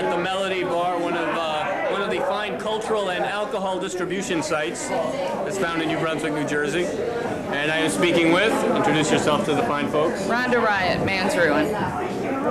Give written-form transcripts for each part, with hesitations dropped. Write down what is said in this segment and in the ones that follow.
at the Melody Bar, one of the fine cultural and alcohol distribution sites that's found in New Brunswick, New Jersey. And I am speaking with, introduce yourself to the fine folks. Rhonda Riot, Man's Ruin.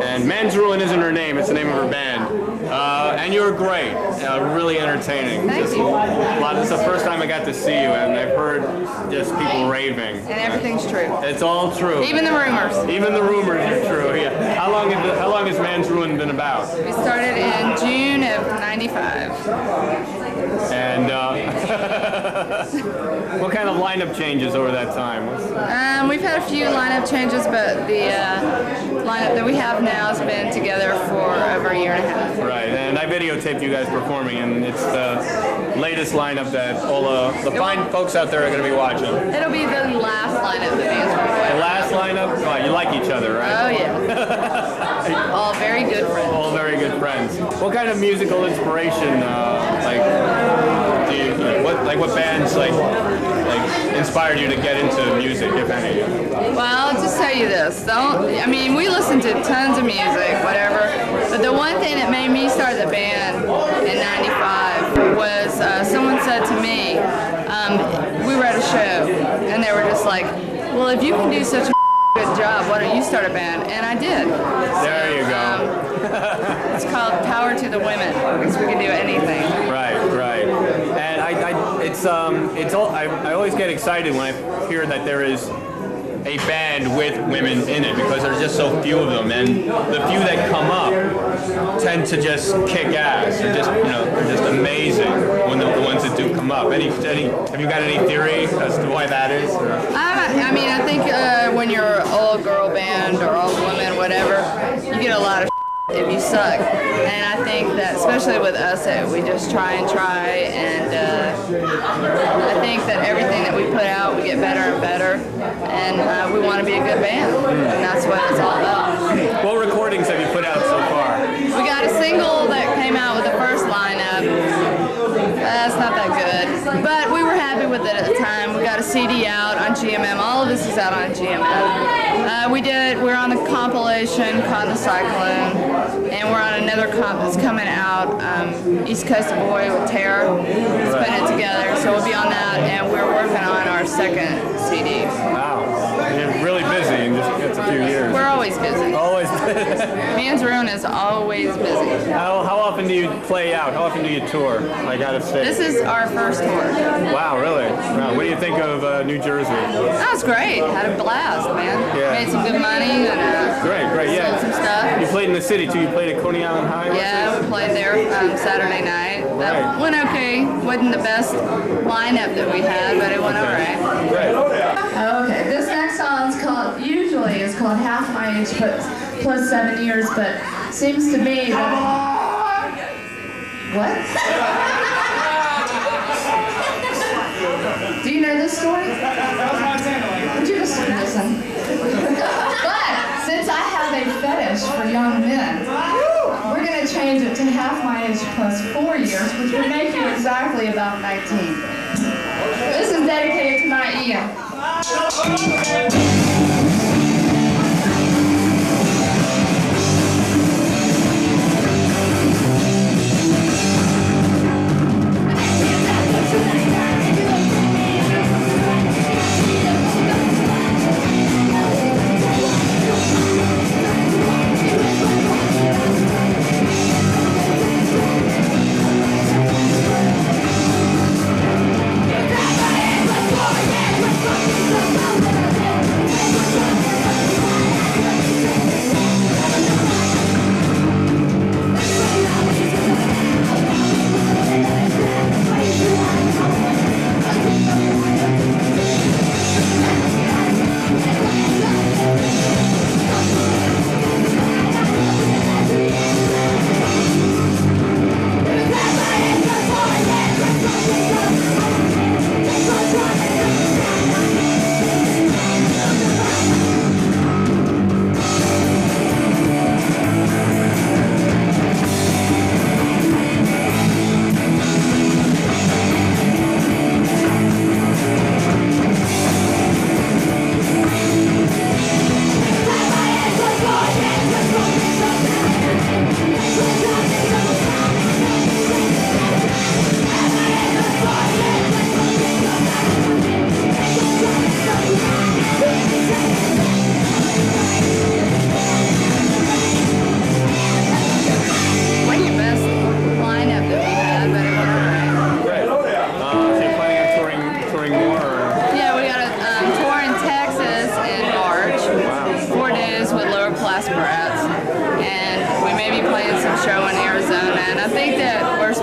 And Man's Ruin isn't her name, it's the name of her band. And you were great, really entertaining. Thank you. This is the first time I got to see you, and I've heard just people raving. And everything's true. It's all true. Even the rumors. Even the rumors are true, yeah. How long has Man's Ruin been about? We started in June of '95. And what kind of lineup changes over that time? We've had a few lineup changes, but the lineup that we have now has been together for over a year and a half. Right, and I videotaped you guys performing, and it's the latest lineup that all the fine folks out there are going to be watching. It'll be the last lineup that Man's Ruin. The last lineup? Oh, you like each other, right? Oh, yeah. All very good friends. All very good friends. What kind of musical inspiration, what bands inspired you to get into music, if any? Well, I'll just tell you this. We listened to tons of music, whatever. But the one thing that made me start the band in '95 was someone said to me, we were at a show, and they were just like, well, if you can do such a good job, why don't you start a band? And I did. There you go. It's called Power to the Women, because we can do anything. Right. And I always get excited when I hear that there is a band with women in it, because there's just so few of them, and the few that come up tend to just kick ass. They're just amazing when the ones that do come up. Have you got any theory as to why that is? I think when you're an all girl band or all women, whatever, you get a lot of if you suck. And I think that, especially with us, we just try, and I think that everything that we put out, we get better and better, and we want to be a good band, and that's what it's all about. What recordings have you put out so far? We got a single that came out with the first lineup. That's not that good, but we were happy with it at the time. We got a CD out on GMM. All of this is out on GMM. We're on the compilation called The Cyclone, and we're on another comp that's coming out, East Coast Boy with Terror. It's putting it together, so we'll be on that, and we're working on our second CD. Wow, you're really busy in just a few years. We're always busy. Always busy. Man's Ruin is always busy. How often do you play out? How often do you tour, out of state? This is our first tour. Wow, really? Wow. What do you think of New Jersey? That was great. Had a blast, man. Yeah. Made some good money and great, yeah. sold some stuff. You played in the city too. You played at Coney Island High. Yeah, we played there Saturday night. That went okay. Wasn't the best lineup that we had, but it went all right. Great. Okay, this next song is called Half My Age plus 7 years, but seems to me that... What? Do you know this story? Would you just listen? But since I have a fetish for young men, we're going to change it to half my age plus 4 years, which would make you exactly about 19. This is dedicated to my Ian.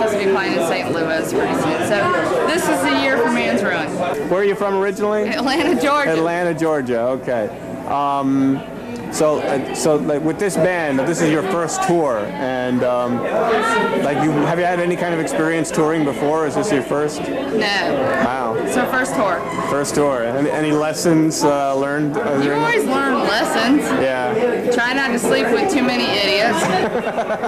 supposed to be playing in St. Louis pretty soon. So this is the year for Man's Ruin. Where are you from originally? Atlanta, Georgia. Atlanta, Georgia. Okay. So like with this band, this is your first tour, and like have you had any kind of experience touring before? Or is this your first? No. Wow. It's our first tour. First tour. Any lessons learned? You always learn lessons. Yeah. Try not to sleep with too many idiots.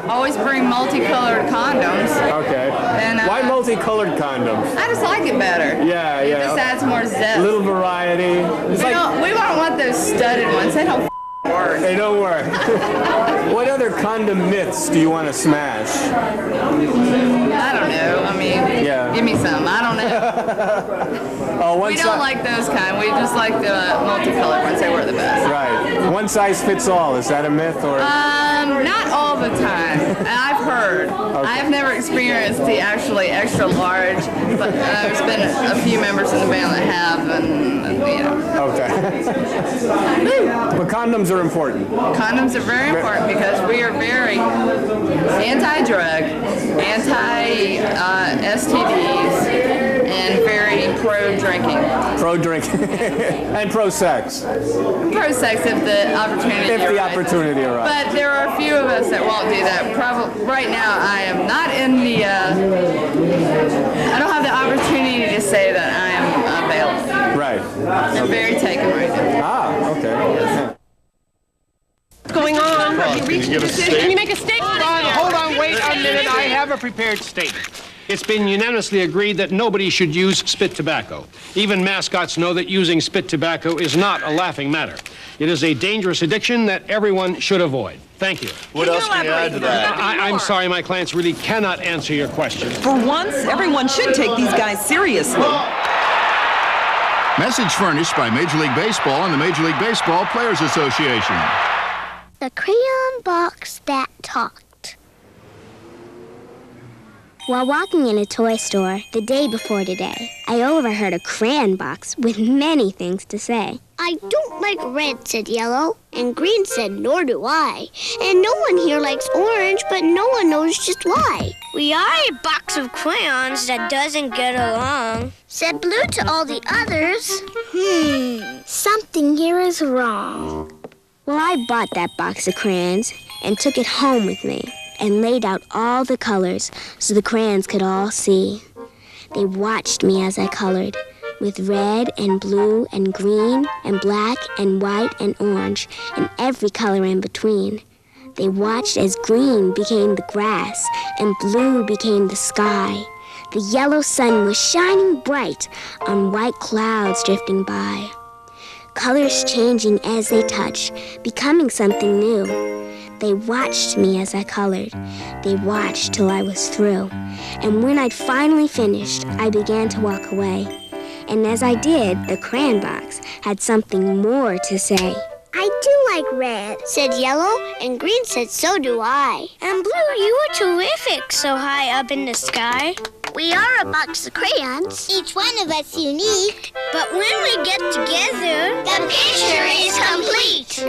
Always bring multicolored condoms. Okay. And, why multicolored condoms? I just like it better. Yeah, It yeah. just adds more zest. A little variety. It's We don't want those studded ones. They don't work. They don't work. What other condom myths do you want to smash? I don't know. I mean, Yeah. give me some. I don't know. We don't like those kind. We just like the multicolored ones. They were the best. Right. One size fits all. Is that a myth or? Not all the time. I've heard. Okay. I've never experienced the actually extra large, but there's been a few members in the band that have, and you know. Okay. But condoms are important. Condoms are very important because we are very anti-drug, anti-STDs, and very pro-drinking. Pro-drinking and pro-sex. Pro-sex if the opportunity If the arises. opportunity arises. But there are a few of us that won't do that. Probably right now, I am not in the. I don't have the opportunity to say that I am available. Right. I'm very taken right now. Ah, okay. What's going on? Can you give us a statement? Can you make a statement? Hold on, wait a minute. I have a prepared statement. It's been unanimously agreed that nobody should use spit tobacco. Even mascots know that using spit tobacco is not a laughing matter. It is a dangerous addiction that everyone should avoid. Thank you. What else can you add to that? I'm sorry, my clients really cannot answer your question. For once, everyone should take these guys seriously. Message furnished by Major League Baseball and the Major League Baseball Players Association. The crayon box that talked. While walking in a toy store the day before today, I overheard a crayon box with many things to say. I don't like red, said Yellow, and Green said, nor do I. And no one here likes orange, but no one knows just why. We are a box of crayons that doesn't get along, said Blue to all the others. Something here is wrong. Well, I bought that box of crayons and took it home with me and laid out all the colors so the crayons could all see. They watched me as I colored, with red and blue and green and black and white and orange and every color in between. They watched as green became the grass and blue became the sky. The yellow sun was shining bright on white clouds drifting by. Colors changing as they touched, becoming something new. They watched me as I colored. They watched till I was through. And when I'd finally finished, I began to walk away. And as I did, the crayon box had something more to say. I do like red, said Yellow, and Green said, so do I. And Blue, you are terrific, so high up in the sky. We are a box of crayons, each one of us unique. But when we get together, the picture is complete.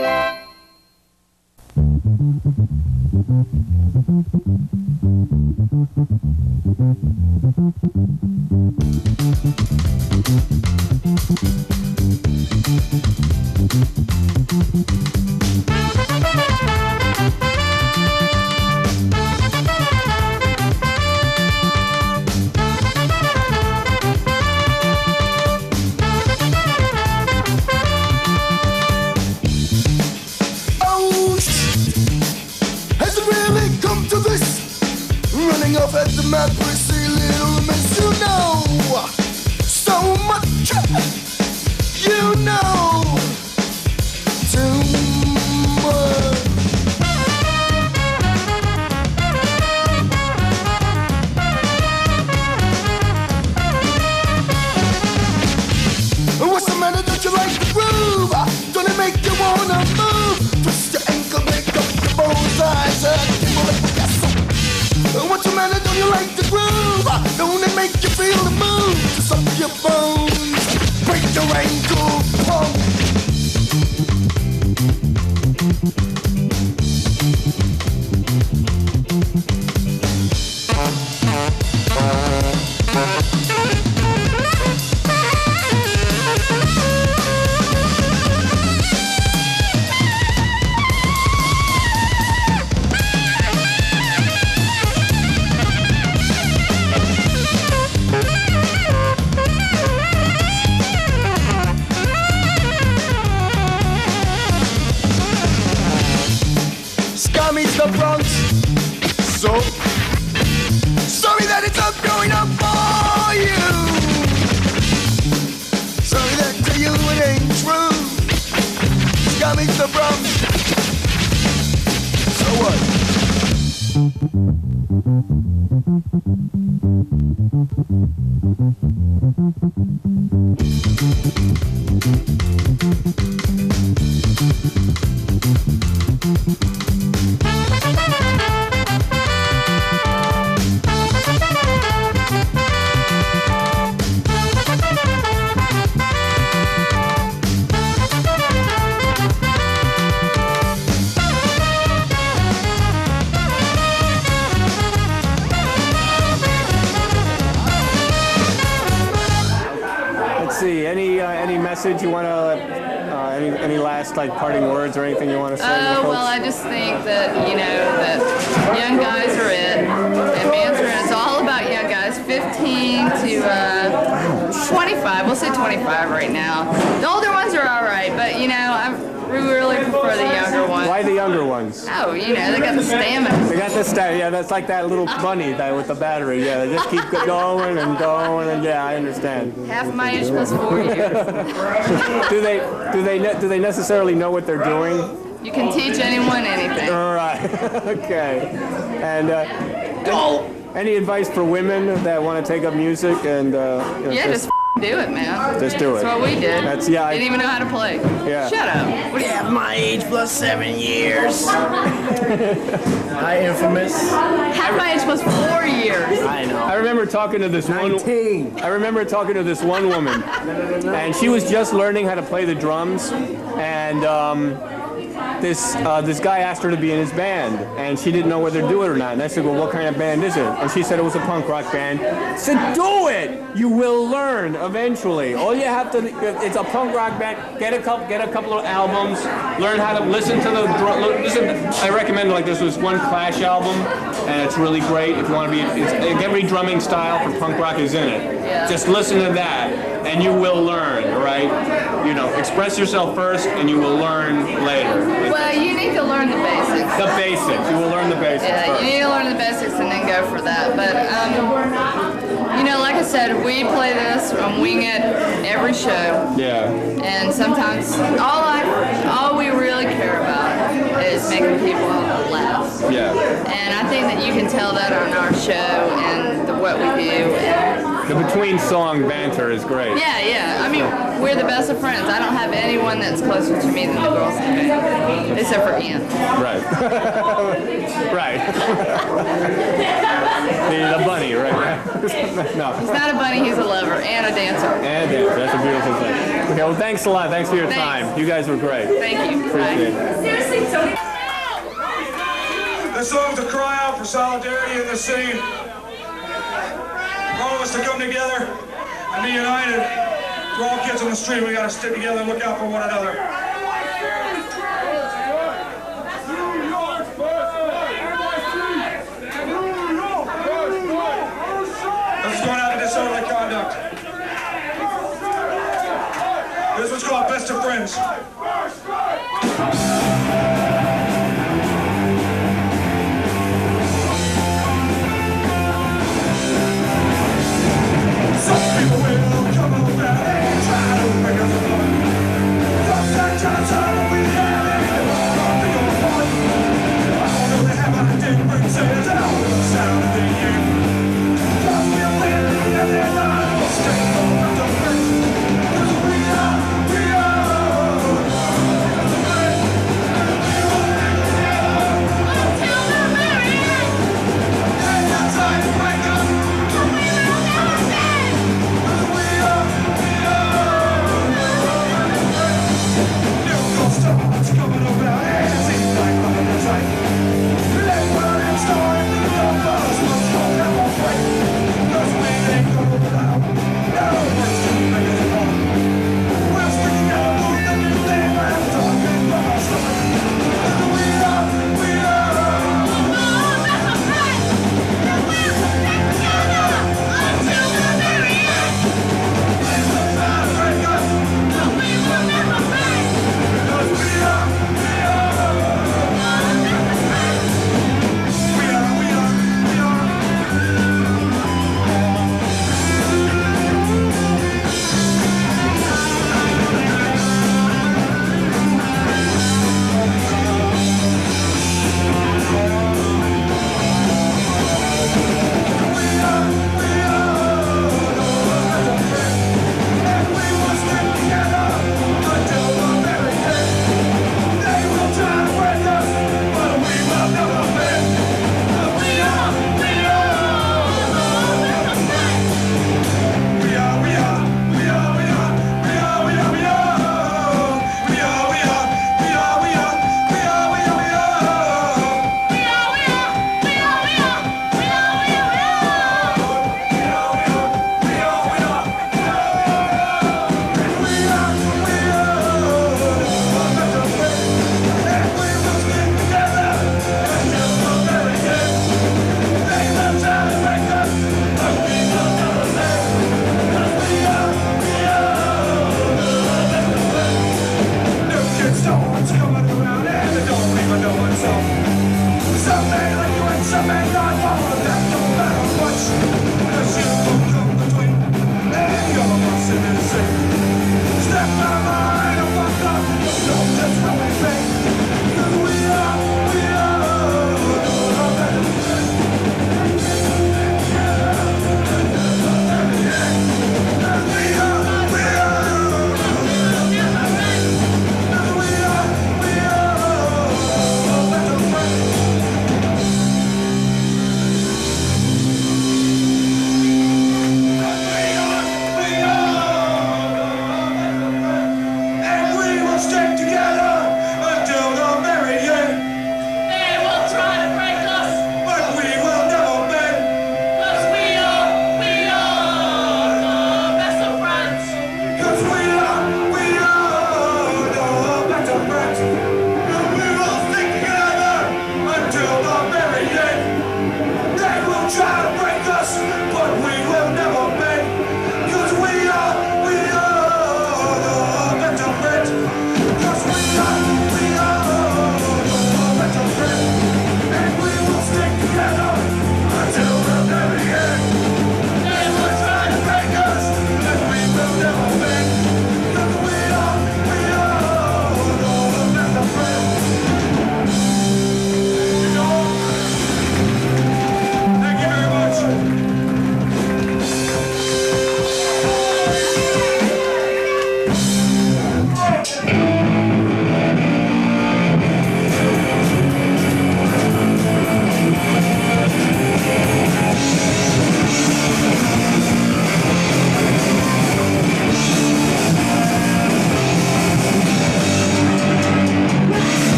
Running off at the mouth for a silly little miss. You know so much. You know too much. What's the matter? Don't you like the groove? Don't it make you wanna move? Twist your ankle, make up your both eyes. What's the matter? Don't you like the groove? Don't it make you feel the move? Just up your bones, break your ankle, punk. Sorry that it's not growing up for you. Sorry that to you it ain't true. Scummy's the problem. So what? Any message you want to, any last like parting words or anything you want to say? Oh, well, I just think that, that young guys are it, and bands are it. It's all about young guys, 15 to 25. We'll say 25 right now. The older ones are all right, but, we really prefer the younger ones. Why the younger ones? Oh, they got the stamina. They got the stamina. Yeah, that's like that little bunny with the battery. Yeah, they just keep going and going, and yeah, I understand. Half my age plus 4 years. Do they necessarily know what they're doing? You can teach anyone anything. All right. Okay. And any advice for women that want to take up music and just do it, man. Just do it. That's what we did. Didn't even know how to play. Yeah. Shut up. What do you Half my age plus 7 years. Hi, infamous. Half my age plus 4 years. I know. I remember talking to this 19. I remember talking to this one woman, and she was just learning how to play the drums, and this guy asked her to be in his band, and she didn't know whether to do it or not. And I said, well, what kind of band is it? And she said it was a punk rock band. I said, do it! You will learn eventually. All you have to, it's a punk rock band. Get a couple of albums. Learn how to listen to the I recommend this was one Clash album, and it's really great. If you want to be, every drumming style for punk rock is in it. Yeah. Just listen to that, and you will learn. Right? Express yourself first, and you will learn later. Well, you need to learn the basics. The basics. You will learn the basics first. You need to learn the basics and then go for that. But, like I said, we play this and wing it every show. Yeah. And sometimes all we really care about is making people laugh. Yeah. And I think that you can tell that on our show and what we do. The between-song banter is great. Yeah. I mean, we're the best of friends. I don't have anyone that's closer to me than the girls in the band, except for Ian. Right. Right. The bunny, right? No. He's not a bunny, he's a lover and a dancer. And a dancer. That's a beautiful thing. Okay, well, thanks a lot. Thanks for your time. You guys were great. Thank you. Appreciate it. Seriously, Tony. This song's a cry out for solidarity in the city. For all of us to come together and be united. We're all kids on the street. We gotta stick together and look out for one another. This is going out of disorderly conduct. This one's called Best of Friends.